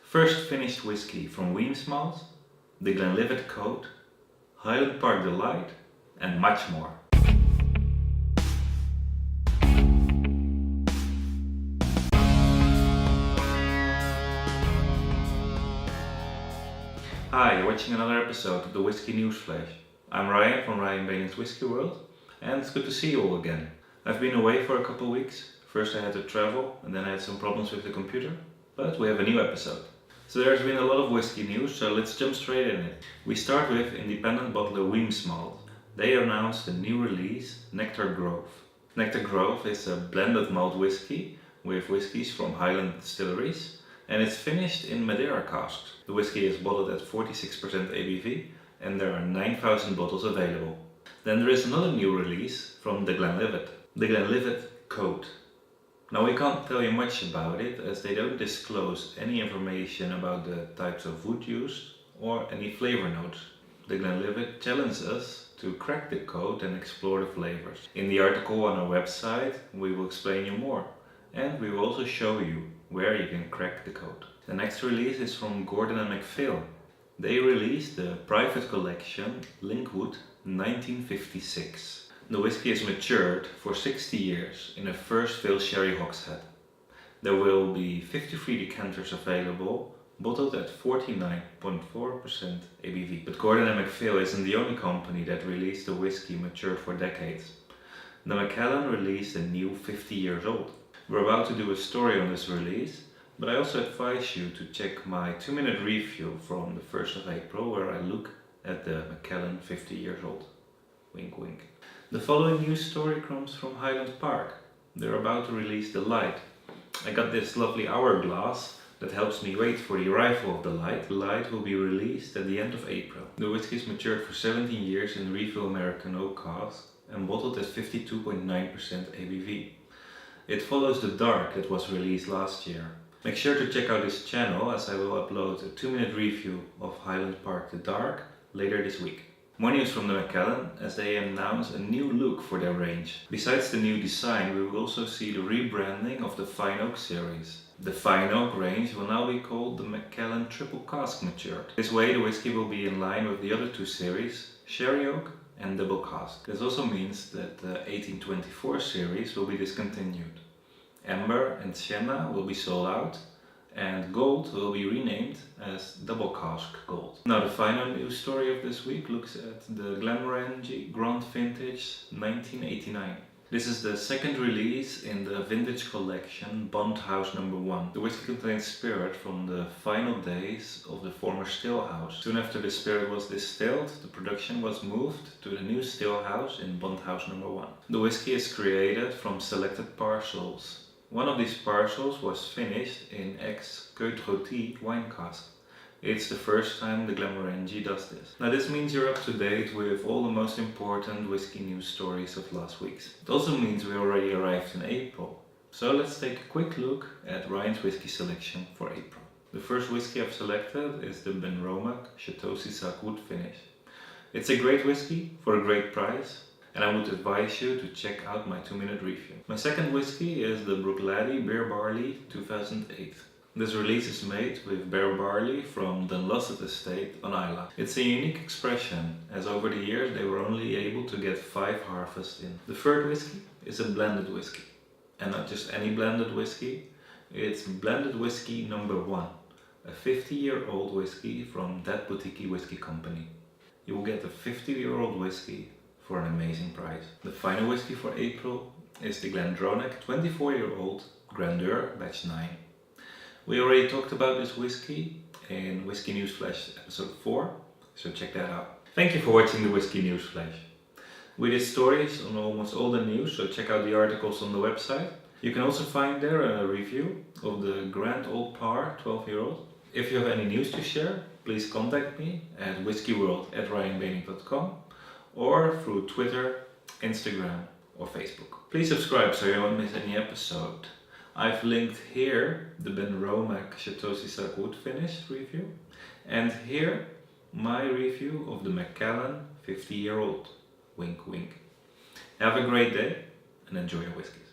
First finished whisky from Wemyss Malts, the Glenlivet Code, Highland Park Delight, and much more. Hi, you're watching another episode of the Whisky NewsFlash. I'm Ryan from Ryan Baining's Whisky World, and it's good to see you all again. I've been away for a couple of weeks. First I had to travel, and then I had some problems with the computer, but we have a new episode. So there's been a lot of whisky news, so let's jump straight in it. We start with independent bottler Wemyss Malts. They announced a new release, Nectar Grove. Nectar Grove is a blended malt whisky with whiskies from Highland distilleries, and it's finished in Madeira casks. The whisky is bottled at 46% ABV, and there are 9,000 bottles available. Then there is another new release from the Glenlivet Code. Now we can't tell you much about it as they don't disclose any information about the types of wood used or any flavor notes. The Glenlivet challenges us to crack the code and explore the flavors. In the article on our website we will explain you more, and we will also show you where you can crack the code. The next release is from Gordon and MacPhail. They released the private collection Linkwood 1956. The whisky is matured for 60 years in a first fill sherry hogshead. There will be 53 decanters available, bottled at 49.4% ABV. But Gordon and MacPhail isn't the only company that released a whisky matured for decades. The Macallan released a new 50 years old. We're about to do a story on this release, but I also advise you to check my 2-minute review from the 1st of April where I look at the Macallan 50 years old. Wink wink. The following news story comes from Highland Park. They're about to release the light. I got this lovely hourglass that helps me wait for the arrival of the light. The light will be released at the end of April. The whisky is matured for 17 years in refill American oak cask and bottled at 52.9% ABV. It follows the dark that was released last year. Make sure to check out this channel as I will upload a 2-minute review of Highland Park the Dark later this week. More news from the Macallan as they announce a new look for their range. Besides the new design, we will also see the rebranding of the Fine Oak series. The Fine Oak range will now be called the Macallan Triple Cask Matured. This way the whisky will be in line with the other two series, Sherry Oak and Double Cask. This also means that the 1824 series will be discontinued. Amber and Sienna will be sold out, and Gold will be renamed as Double Cask Gold. Now the final news story of this week looks at the Glenmorangie Grand Vintage 1989. This is the second release in the vintage collection Bond House No. 1. The whisky contains spirit from the final days of the former still house. Soon after the spirit was distilled, the production was moved to the new still house in Bond House No. 1. The whisky is created from selected parcels. One of these parcels was finished in ex-Queue wine cask. It's the first time the Glenmorangie does this. Now this means you're up to date with all the most important whisky news stories of last week's. It also means we already arrived in April. So let's take a quick look at Ryan's whisky selection for April. The first whisky I've selected is the Benromach Chateau Cisac Wood Finish. It's a great whisky for a great price, and I would advise you to check out my 2-minute review. My second whisky is the Bruichladdich Beer Barley 2008. This release is made with bear barley from the Glenlivet estate on Islay. It's a unique expression, as over the years they were only able to get 5 harvests in. The third whisky is a blended whisky, and not just any blended whisky, it's blended whisky No. 1, a 50-year-old whisky from that boutique whiskey company. You will get a 50-year-old whisky for an amazing price. The final whisky for April is the Glendronach 24-year-old Grandeur Batch 9. We already talked about this whisky in Whisky NewsFlash episode 4, so check that out. Thank you for watching the Whisky NewsFlash. We did stories on almost all the news, so check out the articles on the website. You can also find there a review of the Grand Old Par 12-year-old. If you have any news to share, please contact me at whiskyworld@ryanbaining.com or through Twitter, Instagram or Facebook. Please subscribe so you won't miss any episode. I've linked here the Benromach Chateau Cisac Wood Finish review, and here my review of the Macallan 50-year-old. Wink wink. Have a great day and enjoy your whiskies.